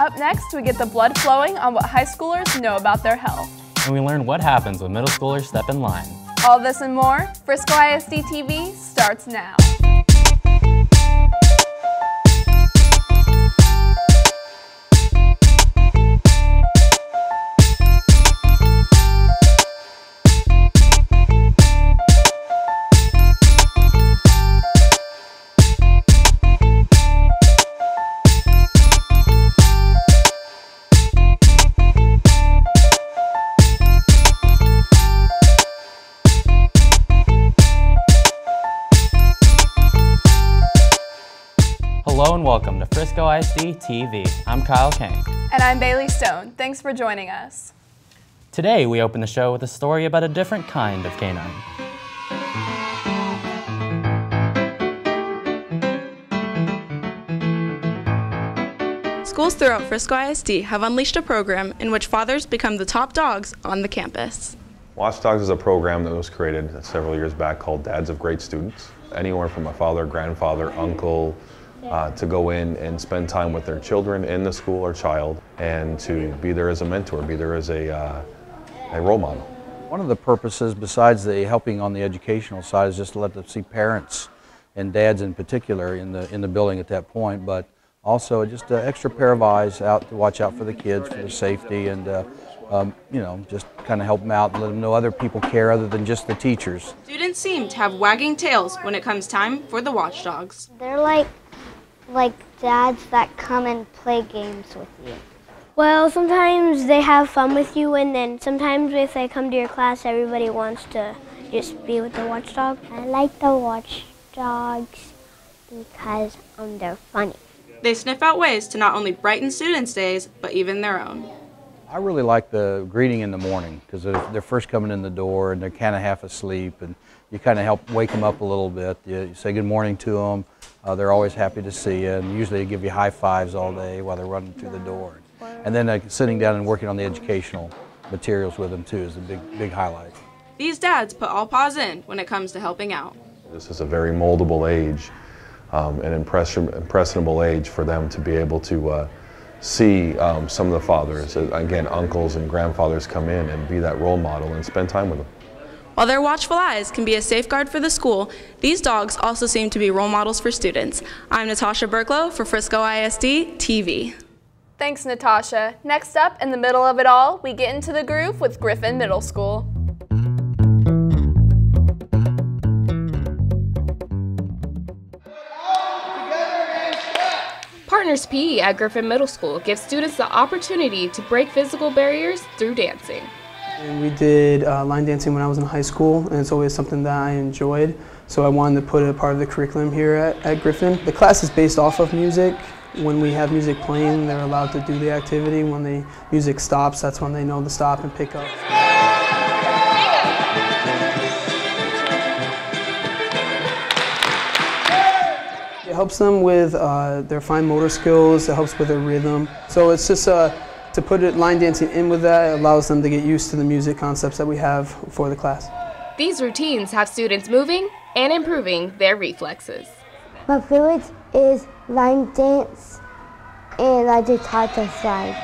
Up next, we get the blood flowing on what high schoolers know about their health. And we learn what happens when middle schoolers step in line. All this and more, Frisco ISD-TV starts now. Hello and welcome to Frisco ISD-TV. I'm Khang. And I'm Bailey Stone. Thanks for joining us. Today we open the show with a story about a different kind of canine. Schools throughout Frisco ISD have unleashed a program in which fathers become the top dogs on the campus. Watchdogs is a program that was created several years back called Dads of Great Students. Anywhere from a father, grandfather, uncle, to go in and spend time with their children in the school or child, and to be there as a mentor, be there as a role model. One of the purposes, besides the helping on the educational side, is just to let them see parents and dads in particular in the building at that point, but also just an extra pair of eyes out to watch out for the kids, for their safety, and you know, just kind of help them out and let them know other people care other than just the teachers. Students seem to have wagging tails when it comes time for the watchdogs. They're like dads that come and play games with you. Well, sometimes they have fun with you, and then sometimes if they come to your class, everybody wants to just be with the watchdog. I like the watchdogs because they're funny. They sniff out ways to not only brighten students' days, but even their own. I really like the greeting in the morning because they're first coming in the door and they're kind of half asleep, and you kind of help wake them up a little bit. You say good morning to them. They're always happy to see you, and usually they give you high fives all day while they're running through the door. And then sitting down and working on the educational materials with them too is a big highlight. These dads put all paws in when it comes to helping out. This is a very moldable age, an impressionable age for them to be able to see some of the fathers, again, uncles and grandfathers come in and be that role model and spend time with them. While their watchful eyes can be a safeguard for the school, these dogs also seem to be role models for students. I'm Natasha Burklow for Frisco ISD-TV. Thanks, Natasha. Next up, in the middle of it all, we get into the groove with Griffin Middle School. Partners PE at Griffin Middle School gives students the opportunity to break physical barriers through dancing. And we did line dancing when I was in high school, and it's always something that I enjoyed, so I wanted to put it a part of the curriculum here at Griffin. The class is based off of music. When we have music playing, they're allowed to do the activity. When the music stops, that's when they know to stop and pick up. It helps them with their fine motor skills, it helps with their rhythm. So it's just to put line dancing in with that, it allows them to get used to the music concepts that we have for the class. These routines have students moving and improving their reflexes. My favorite is line dance and I do cha-cha slide.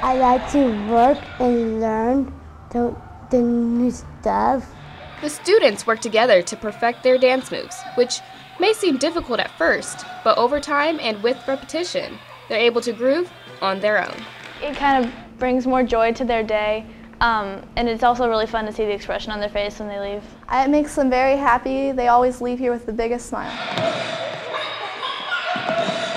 I like to work and learn the new stuff. The students work together to perfect their dance moves, which may seem difficult at first, but over time and with repetition, they're able to groove on their own. It kind of brings more joy to their day, and it's also really fun to see the expression on their face when they leave. It makes them very happy. They always leave here with the biggest smile.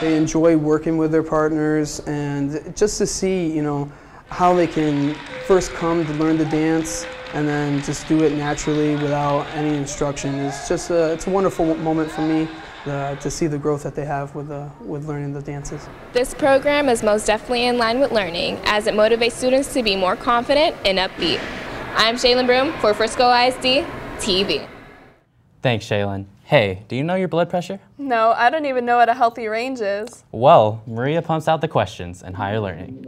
They enjoy working with their partners, and just to see, you know, how they can first come to learn to dance and then just do it naturally without any instruction. It's a wonderful moment for me to see the growth that they have with learning the dances. This program is most definitely in line with learning, as it motivates students to be more confident and upbeat. I'm Shaylin Broom for Frisco ISD-TV. Thanks, Shaylin. Hey, do you know your blood pressure? No, I don't even know what a healthy range is. Well, Maria pumps out the questions in higher learning.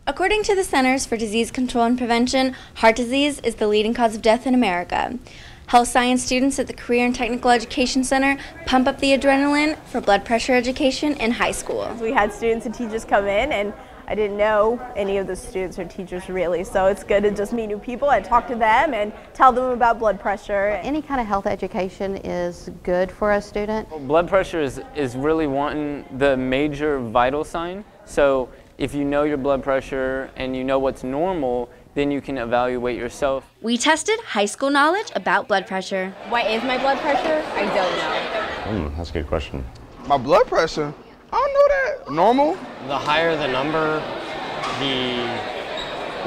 According to the Centers for Disease Control and Prevention, heart disease is the leading cause of death in America. Health science students at the Career and Technical Education Center pump up the adrenaline for blood pressure education in high school. We had students and teachers come in, and I didn't know any of the students or teachers really, so it's good to just meet new people and talk to them and tell them about blood pressure. Any kind of health education is good for a student. Blood pressure is really wanting the major vital sign. So if you know your blood pressure and you know what's normal, then you can evaluate yourself. We tested high school knowledge about blood pressure. What is my blood pressure? I don't know. That's a good question. My blood pressure? I don't know that. Normal? The higher the number, the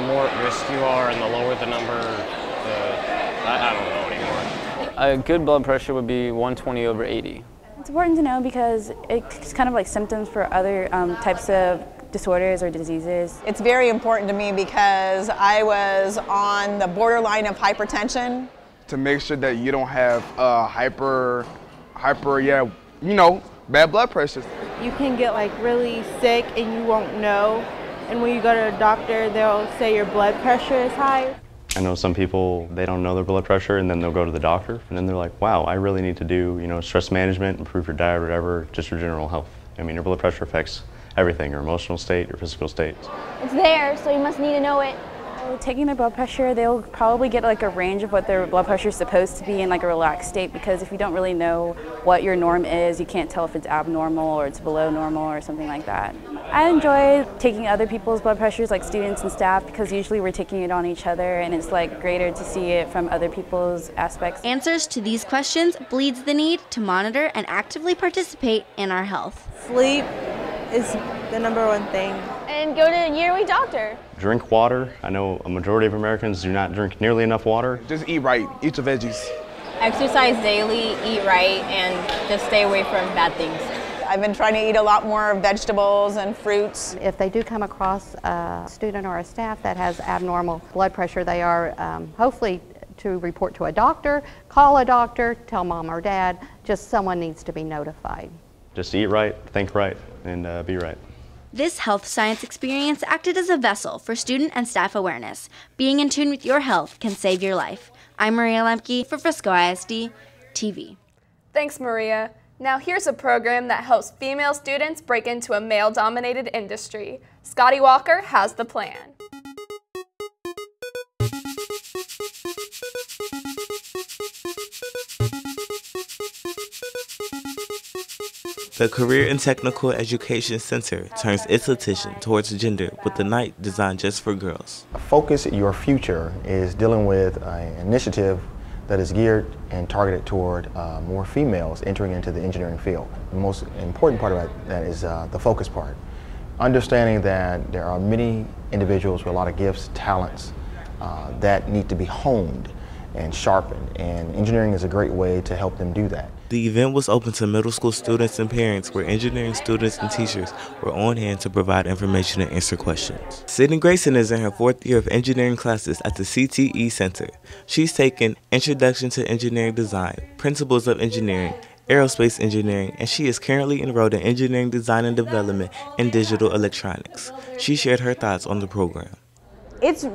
more at risk you are, and the lower the number, I don't know anymore. A good blood pressure would be 120/80. It's important to know because it's kind of like symptoms for other types of disorders or diseases. It's very important to me because I was on the borderline of hypertension. To make sure that you don't have bad blood pressure. You can get like really sick and you won't know. And when you go to a doctor, they'll say your blood pressure is high. I know some people, they don't know their blood pressure and then they'll go to the doctor and then they're like, wow, I really need to do, stress management, improve your diet, whatever, just your general health. I mean, your blood pressure affects everything, your emotional state, your physical state. It's there, so you must need to know it. Taking their blood pressure, they'll probably get like a range of what their blood pressure is supposed to be in like a relaxed state, because if you don't really know what your norm is, you can't tell if it's abnormal or it's below normal or something like that. I enjoy taking other people's blood pressures, like students and staff, because usually we're taking it on each other and it's like greater to see it from other people's aspects. Answers to these questions bleeds the need to monitor and actively participate in our health. Sleep is the #1 thing. And go to a yearly doctor. Drink water. I know a majority of Americans do not drink nearly enough water. Just eat right, eat your veggies. Exercise daily, eat right, and just stay away from bad things. I've been trying to eat a lot more vegetables and fruits. If they do come across a student or a staff that has abnormal blood pressure, they are hopefully to report to a doctor, call a doctor, tell mom or dad, just someone needs to be notified. Just eat right, think right, and be right. This health science experience acted as a vessel for student and staff awareness. Being in tune with your health can save your life. I'm Maria Lemke for Frisco ISD-TV. Thanks, Maria. Now here's a program that helps female students break into a male-dominated industry. Scotty Walker has the plan. The Career and Technical Education Center turns its attention towards gender with the night designed just for girls. Focus Your Future is dealing with an initiative that is geared and targeted toward more females entering into the engineering field. The most important part of that is the focus part. Understanding that there are many individuals with a lot of gifts, talents that need to be honed and sharpened, and engineering is a great way to help them do that. The event was open to middle school students and parents, where engineering students and teachers were on hand to provide information and answer questions. Sydney Grayson is in her 4th year of engineering classes at the CTE Center. She's taken Introduction to Engineering Design, Principles of Engineering, Aerospace Engineering, and she is currently enrolled in Engineering Design and Development and Digital Electronics. She shared her thoughts on the program. It's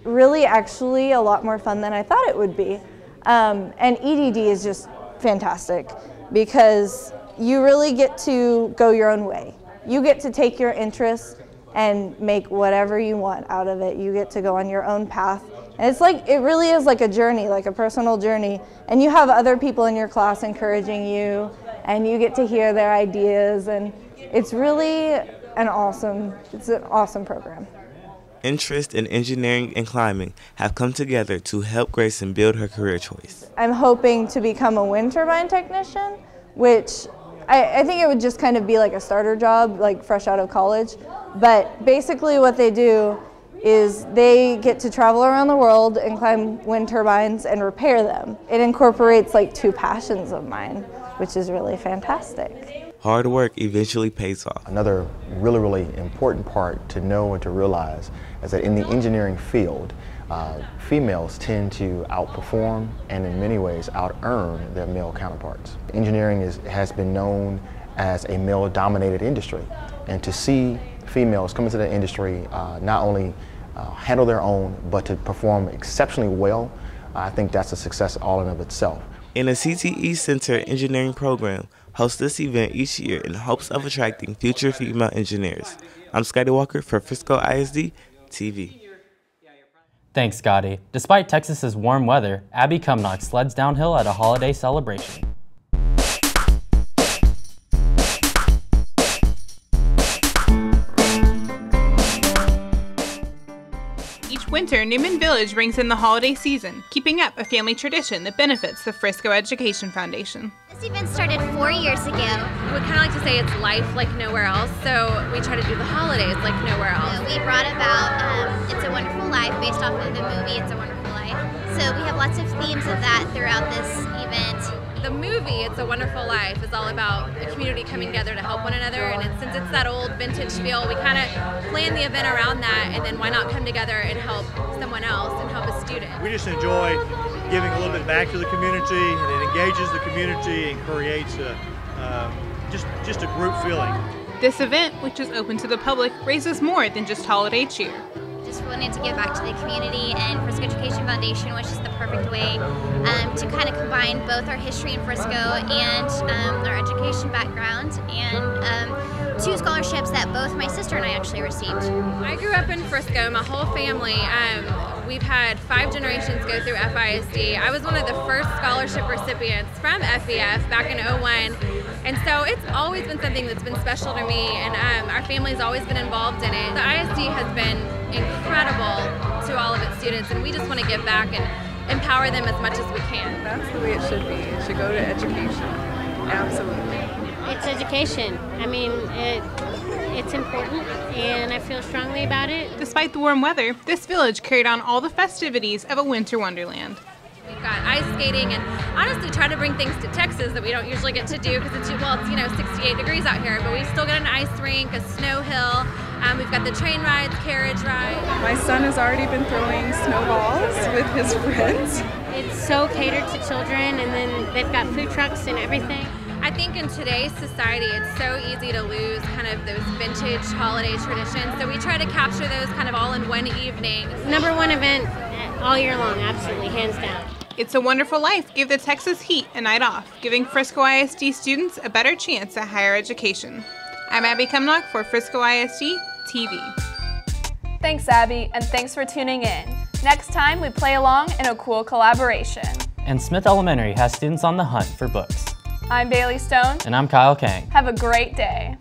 really actually a lot more fun than I thought it would be. And EDD is just fantastic because you really get to go your own way. You get to take your interests and make whatever you want out of it. You get to go on your own path. And it's like, it really is like a journey, like a personal journey. And you have other people in your class encouraging you, and you get to hear their ideas, and it's really an awesome program. Interest in engineering and climbing have come together to help Grayson build her career choice. I'm hoping to become a wind turbine technician, which I think it would just kind of be like a starter job, like fresh out of college. But basically what they do is they get to travel around the world and climb wind turbines and repair them. It incorporates like 2 passions of mine, which is really fantastic. Hard work eventually pays off. Another really important part to know and to realize is that in the engineering field, females tend to outperform and in many ways out-earn their male counterparts. Engineering has been known as a male-dominated industry, and to see females come into the industry, not only handle their own, but to perform exceptionally well, I think that's a success all in of itself. And the CTE Center Engineering Program hosts this event each year in hopes of attracting future female engineers. I'm Scotty Walker for Frisco ISD-TV. Thanks, Scotty. Despite Texas's warm weather, Abby Cumnock sleds downhill at a holiday celebration. Winter, Newman Village brings in the holiday season, keeping up a family tradition that benefits the Frisco Education Foundation. This event started 4 years ago. We kind of like to say it's life like nowhere else, so we try to do the holidays like nowhere else. We brought about It's a Wonderful Life based off of the movie It's a Wonderful Life. So we have lots of themes of that throughout this event. The movie It's a Wonderful Life is all about a community coming together to help one another, and since it's that old vintage feel, we kind of plan the event around that, and then why not come together and help someone else and help a student. We just enjoy giving a little bit back to the community, and it engages the community and creates just a group feeling. This event, which is open to the public, raises more than just holiday cheer. Just wanted to give back to the community, and Frisco Education Foundation was just the perfect way to kind of combine both our history in Frisco and our education background, and 2 scholarships that both my sister and I actually received. I grew up in Frisco, my whole family. We've had 5 generations go through FISD. I was one of the first scholarship recipients from FEF back in '01, and so it's always been something that's been special to me, and our family's always been involved in it. The ISD has been incredible to all of its students, and we just want to give back and empower them as much as we can. That's the way it should be. It should go to education. Absolutely. It's education. I mean, it's important, and I feel strongly about it. Despite the warm weather, this village carried on all the festivities of a winter wonderland. We've got ice skating, and honestly trying to bring things to Texas that we don't usually get to do because it's 68 degrees out here, but we still got an ice rink, a snow hill. We've got the train rides, carriage ride. My son has already been throwing snowballs with his friends. It's so catered to children, and then they've got food trucks and everything. I think in today's society, it's so easy to lose kind of those vintage holiday traditions, so we try to capture those kind of all in one evening. #1 event all year long, absolutely, hands down. It's a Wonderful Life gave the Texas heat a night off, giving Frisco ISD students a better chance at higher education. I'm Abby Cumnock for Frisco ISD-TV. Thanks, Abby, and thanks for tuning in. Next time, we play along in a cool collaboration. And Smith Elementary has students on the hunt for books. I'm Bailey Stone. And I'm Kyle Khang. Have a great day.